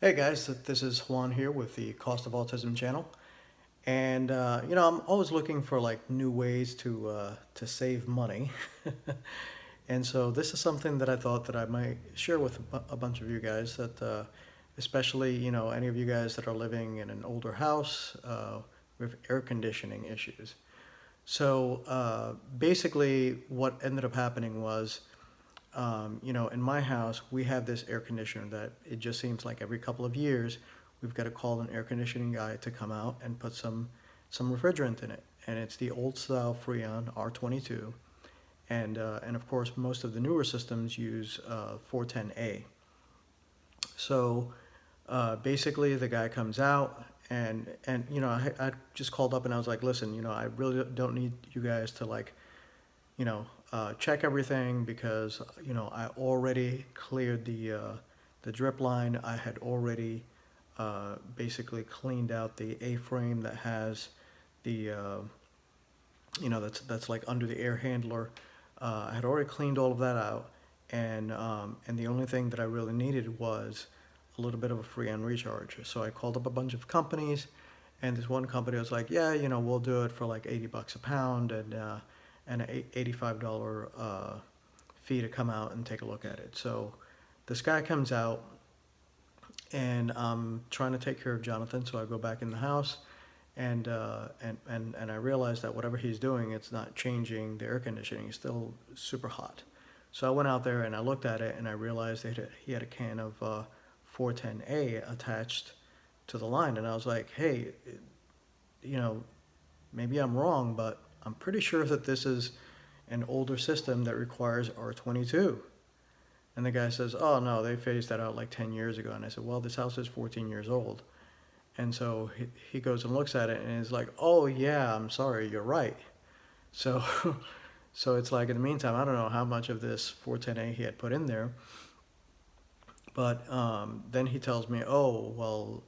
Hey guys, this is Juan here with the Cost of Autism channel, and I'm always looking for like new ways to save money, and so this is something that I thought that I might share with a bunch of you guys that, especially any of you guys that are living in an older house with air conditioning issues. So basically, what ended up happening was in my house, we have this air conditioner that it just seems like every couple of years, we've got to call an air conditioning guy to come out and put some refrigerant in it. And it's the old style Freon R22. And of course, most of the newer systems use 410A. So basically, the guy comes out and I just called up and I was like, listen, I really don't need you guys to check everything because I already cleared the drip line. I had already basically cleaned out the A-frame that has the that's like under the air handler. I had already cleaned all of that out, and the only thing that I really needed was a little bit of a Freon recharge. So I called up a bunch of companies, and this one company was like, yeah, we'll do it for like 80 bucks a pound, and an $85 fee to come out and take a look at it. So this guy comes out, and I'm trying to take care of Jonathan. So I go back in the house, and I realize that whatever he's doing, it's not changing the air conditioning. It's still super hot. So I went out there and I looked at it, and I realized that he had a can of 410A attached to the line, and I was like, hey, maybe I'm wrong, but I'm pretty sure that this is an older system that requires R22. And the guy says, oh no, they phased that out like 10 years ago. And I said, well, this house is 14 years old. And so he goes and looks at it and is like, oh yeah, I'm sorry, you're right. So, so it's like in the meantime, I don't know how much of this 410A he had put in there. But then he tells me, oh, well,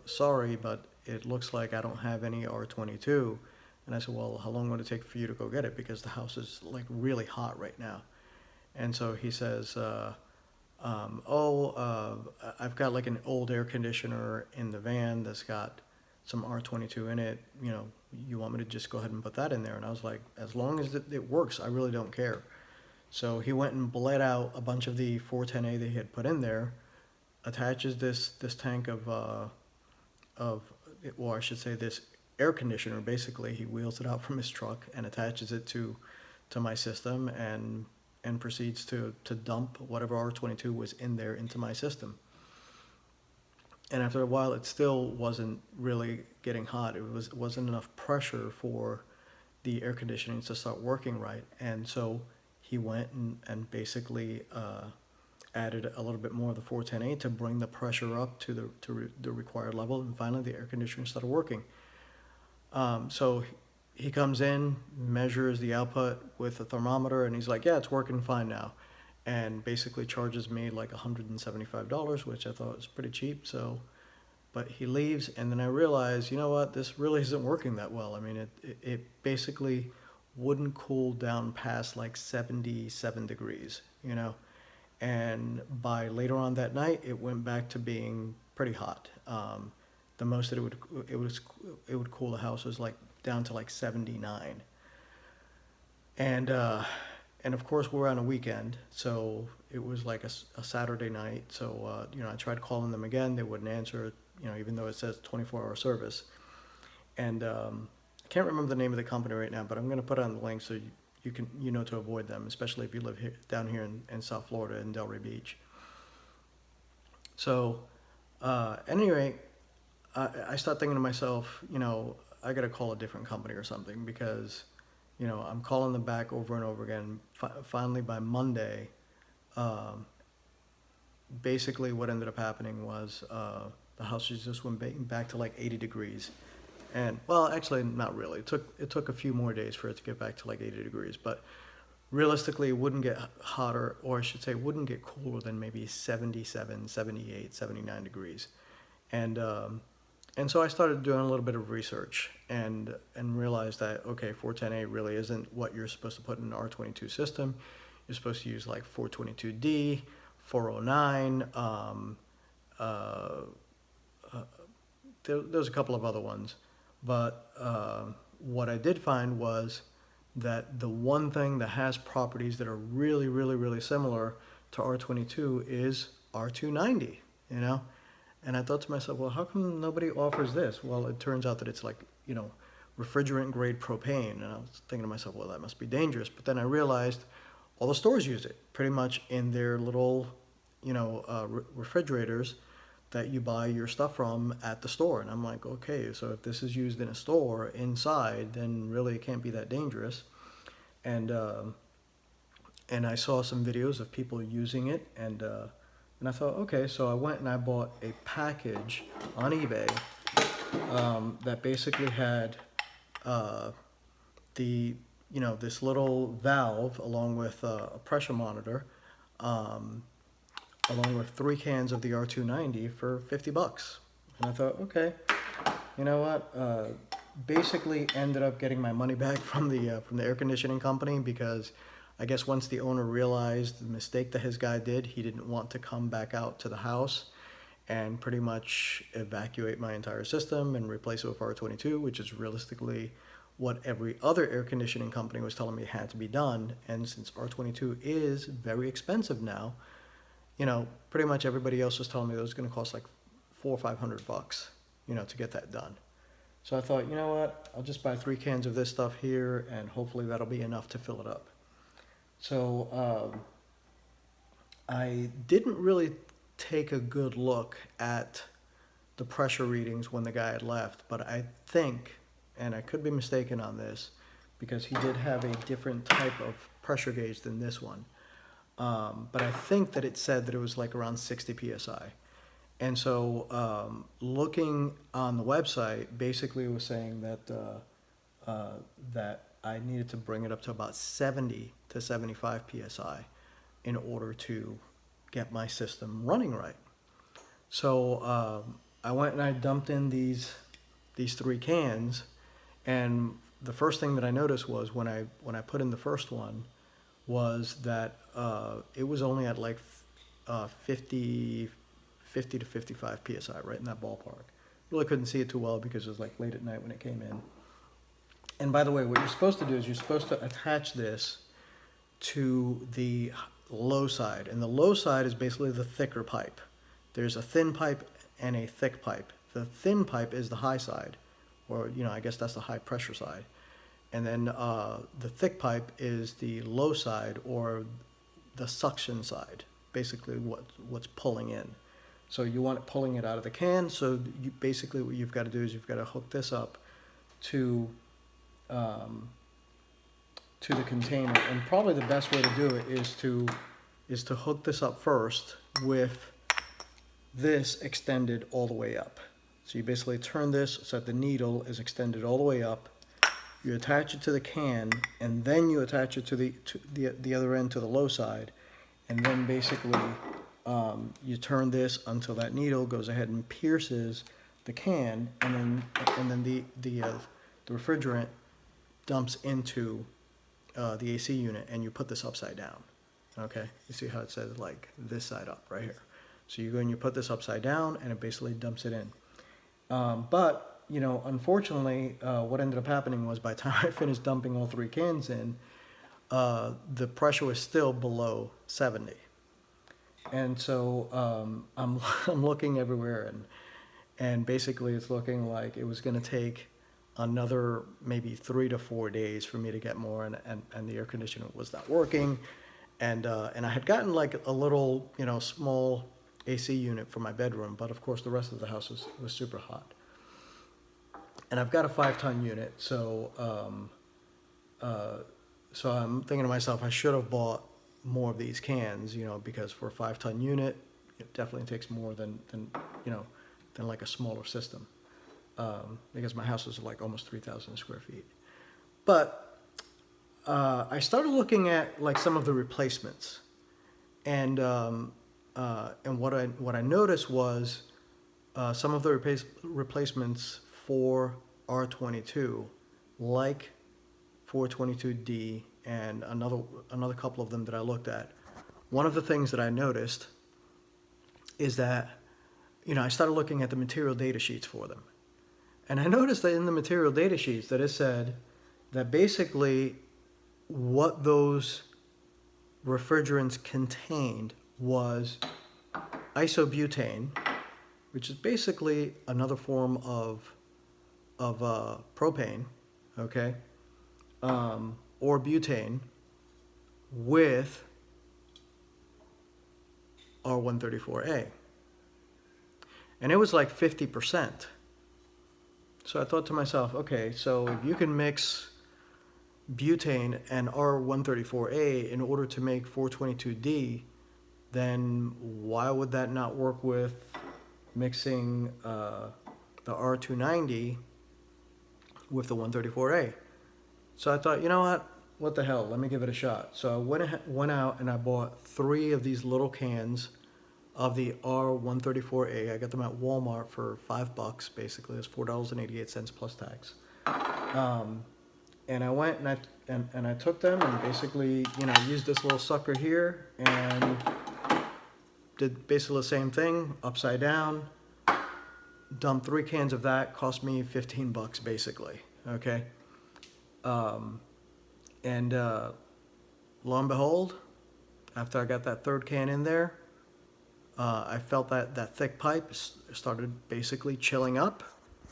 sorry, but it looks like I don't have any R22. And I said, well, how long would it take for you to go get it? Because the house is like really hot right now. And so he says, I've got like an old air conditioner in the van that's got some R22 in it. You want me to just go ahead and put that in there? And I was like, as long as it works, I really don't care. So he went and bled out a bunch of the 410A that he had put in there, attaches this tank or I should say this air conditioner. Basically, he wheels it out from his truck and attaches it to my system and proceeds to dump whatever R22 was in there into my system. And after a while, it still wasn't really getting hot. It wasn't enough pressure for the air conditioning to start working right. And so he went and basically added a little bit more of the 410A to bring the pressure up to the required level. And finally, the air conditioner started working. So he comes in, measures the output with a thermometer, and he's like, yeah, it's working fine now. And basically charges me like $175, which I thought was pretty cheap. So, but he leaves, and then I realize, you know what, this really isn't working that well. I mean, it basically wouldn't cool down past like 77 degrees, And by later on that night, it went back to being pretty hot. The most that it would cool the house was like down to like 79. And of course we're on a weekend, so it was like a Saturday night. So I tried calling them again. They wouldn't answer, even though it says 24-hour service. And I can't remember the name of the company right now, but I'm going to put it on the link so you can to avoid them, especially if you live down here in South Florida in Delray Beach. So anyway, I start thinking to myself, I got to call a different company or something because, I'm calling them back over and over again. Finally, by Monday, basically what ended up happening was the house just went back to like 80 degrees. And, well, actually, not really. It took a few more days for it to get back to like 80 degrees. But realistically, it wouldn't get hotter, or I should say, wouldn't get cooler than maybe 77, 78, 79 degrees. And so I started doing a little bit of research and realized that, okay, 410A really isn't what you're supposed to put in an R22 system. You're supposed to use like 422D, 409, there's a couple of other ones, but what I did find was that the one thing that has properties that are really, really, really similar to R22 is R290, you know? And I thought to myself, well, how come nobody offers this? Well, it turns out that it's like, you know, refrigerant grade propane. And I was thinking to myself, well, that must be dangerous. But then I realized all the stores use it pretty much in their little, you know, refrigerators that you buy your stuff from at the store. And I'm like, okay, so if this is used in a store inside, then really it can't be that dangerous. And I saw some videos of people using it, and I thought, okay, so I went and I bought a package on eBay that basically had the, you know, this little valve along with a pressure monitor, along with 3 cans of the R290 for $50. And I thought, okay, you know what? Basically ended up getting my money back from the air conditioning company, because I guess once the owner realized the mistake that his guy did, he didn't want to come back out to the house and pretty much evacuate my entire system and replace it with R22, which is realistically what every other air conditioning company was telling me had to be done. And since R22 is very expensive now, you know, pretty much everybody else was telling me that it was going to cost like $400 or $500, you know, to get that done. So I thought, you know what, I'll just buy 3 cans of this stuff here, and hopefully that'll be enough to fill it up. So I didn't really take a good look at the pressure readings when the guy had left, but I think, and I could be mistaken on this, because he did have a different type of pressure gauge than this one. But I think that it said that it was like around 60 psi. And so looking on the website, basically it was saying that that I needed to bring it up to about 70 to 75 psi in order to get my system running right. So I went and I dumped in these 3 cans, and the first thing that I noticed was when I put in the first one was that it was only at like 50 to 55 psi, right in that ballpark. Really couldn't see it too well because it was like late at night when it came in. And by the way, what you're supposed to do is you're supposed to attach this to the low side. And the low side is basically the thicker pipe. There's a thin pipe and a thick pipe. The thin pipe is the high side, or, you know, I guess that's the high pressure side. And then the thick pipe is the low side, or the suction side, basically what's pulling in. So you want it pulling it out of the can. So you, basically what you've got to do is you've got to hook this up to the container. And probably the best way to do it is to hook this up first with this extended all the way up. So you basically turn this so that the needle is extended all the way up. You attach it to the can, and then you attach it to the other end, to the low side, and then basically you turn this until that needle goes ahead and pierces the can, and then the refrigerant dumps into the AC unit, and you put this upside down. Okay, you see how it says like this side up right here. So you go and you put this upside down, and it basically dumps it in. But you know, unfortunately, what ended up happening was by the time I finished dumping all 3 cans in, the pressure was still below 70. And so I'm looking everywhere, and basically it's looking like it was going to take another maybe 3 to 4 days for me to get more, and the air conditioner was not working, and I had gotten like a little, you know, small AC unit for my bedroom, but of course the rest of the house was super hot. And I've got a 5-ton unit, so so I'm thinking to myself, I should have bought more of these cans, you know, because for a 5-ton unit, it definitely takes more than you know, than like a smaller system, because my house is like almost 3,000 square feet. But I started looking at like some of the replacements, and what I noticed was some of the replacements for R22, like 422D and another couple of them that I looked at. One of the things that I noticed is that I started looking at the material data sheets for them. And I noticed that in the material data sheets that it said that basically what those refrigerants contained was isobutane, which is basically another form of propane, okay, or butane with R134a. And it was like 50%. So I thought to myself, okay, so if you can mix butane and R134a in order to make 422D, then why would that not work with mixing the R290 with the 134A? So I thought, you know what the hell, let me give it a shot. So I went out and I bought 3 of these little cans of the R134A. I got them at Walmart for $5, basically. It's $4.88 plus tax. And I went and I took them and basically, used this little sucker here and did basically the same thing, upside down, dumped 3 cans of that, cost me $15 basically, okay? And lo and behold, after I got that 3rd can in there, I felt that thick pipe started basically chilling up,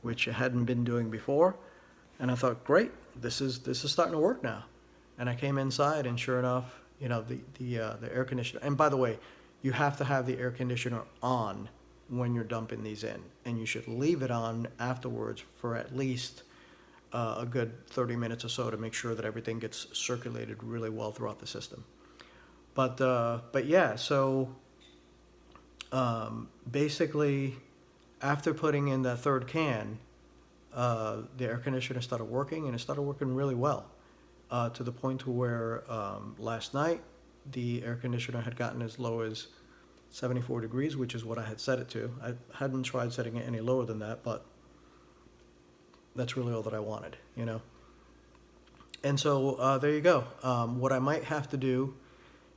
which it hadn't been doing before. And I thought, great, this is starting to work now. And I came inside, and sure enough, the air conditioner. And by the way, you have to have the air conditioner on when you're dumping these in, and you should leave it on afterwards for at least a good 30 minutes or so to make sure that everything gets circulated really well throughout the system. But yeah, so basically, after putting in that 3rd can, the air conditioner started working, and it started working really well, to the point to where last night the air conditioner had gotten as low as 74 degrees, which is what I had set it to. I hadn't tried setting it any lower than that, but that's really all that I wanted, And so there you go. What I might have to do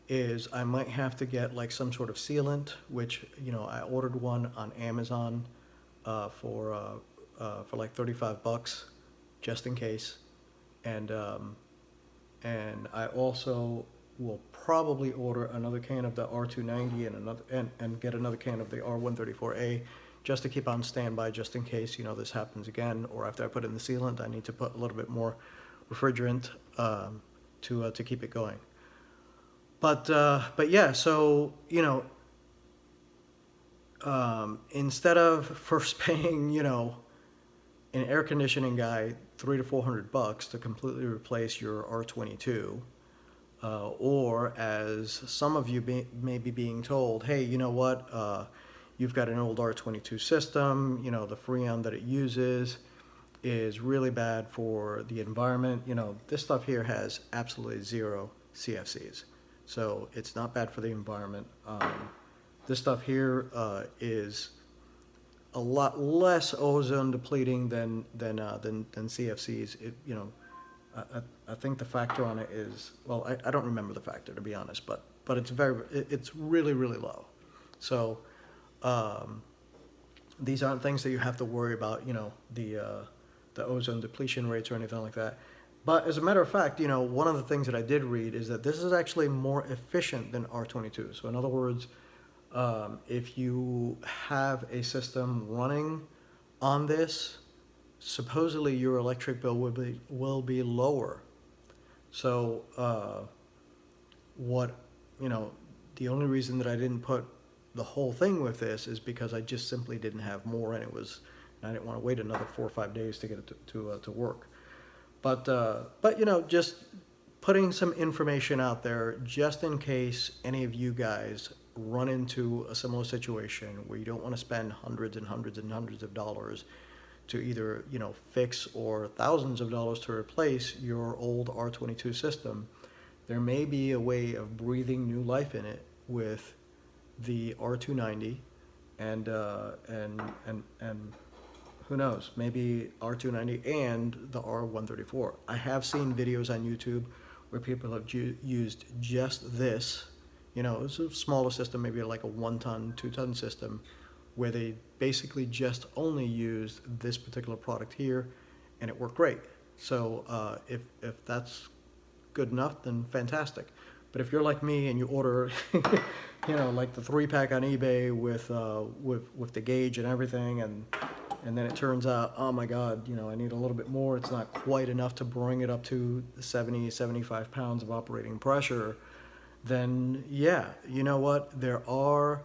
is I might have to get like some sort of sealant, which, I ordered one on Amazon for like $35 just in case. And I also will probably order another can of the R290 and get another can of the R134a just to keep on standby just in case, this happens again, or after I put in the sealant, I need to put a little bit more refrigerant to keep it going. But yeah, so, instead of first paying, an air conditioning guy $300 to $400 to completely replace your R22, or as some of you may be being told, hey, you know what, you've got an old R22 system, the Freon that it uses is really bad for the environment. This stuff here has absolutely 0 CFCs, so it's not bad for the environment. This stuff here is a lot less ozone depleting than CFCs. I think the factor on it is, well, I don't remember the factor, to be honest, but it's really, really low. So these aren't things that you have to worry about, the ozone depletion rates or anything like that. But as a matter of fact, one of the things that I did read is that this is actually more efficient than R22. So in other words, if you have a system running on this, supposedly your electric bill will be lower. So the only reason that I didn't put the whole thing with this is because I just simply didn't have more, and I didn't want to wait another 4 or 5 days to get it to work. But just putting some information out there just in case any of you guys run into a similar situation where you don't want to spend hundreds and hundreds and hundreds of dollars to either fix or thousands of dollars to replace your old R22 system. There may be a way of breathing new life in it with the R290 and who knows, maybe R290 and the R134. I have seen videos on YouTube where people have used just this. It's a smaller system, maybe like a 1-ton, 2-ton system where they basically just only used this particular product here, and it worked great. So if that's good enough, then fantastic. But if you're like me and you order, like the 3-pack on eBay with the gauge and everything, and then it turns out, oh my God, I need a little bit more. It's not quite enough to bring it up to 70, 75 pounds of operating pressure. Then yeah, you know what? There are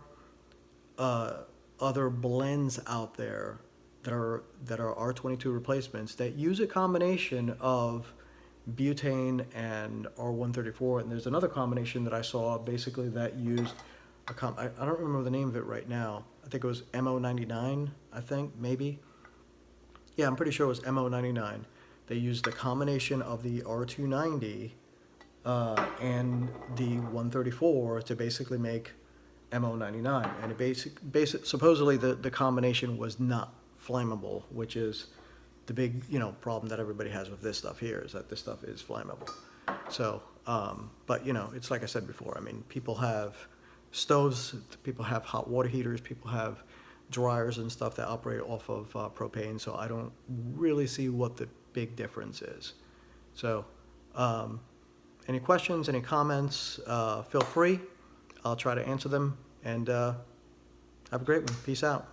other blends out there that are R22 replacements that use a combination of butane and R134, and there's another combination that I saw basically that used I don't remember the name of it right now. I think it was MO99, I think, maybe. Yeah, I'm pretty sure it was MO99. They used a combination of the R290 and the 134 to basically make MO99. And it supposedly the combination was not flammable, which is the big, problem that everybody has with this stuff here, is that this stuff is flammable. So, but it's like I said before, I mean, people have stoves, people have hot water heaters, people have dryers and stuff that operate off of propane, so I don't really see what the big difference is. So, any questions, any comments, feel free. I'll try to answer them, and have a great one. Peace out.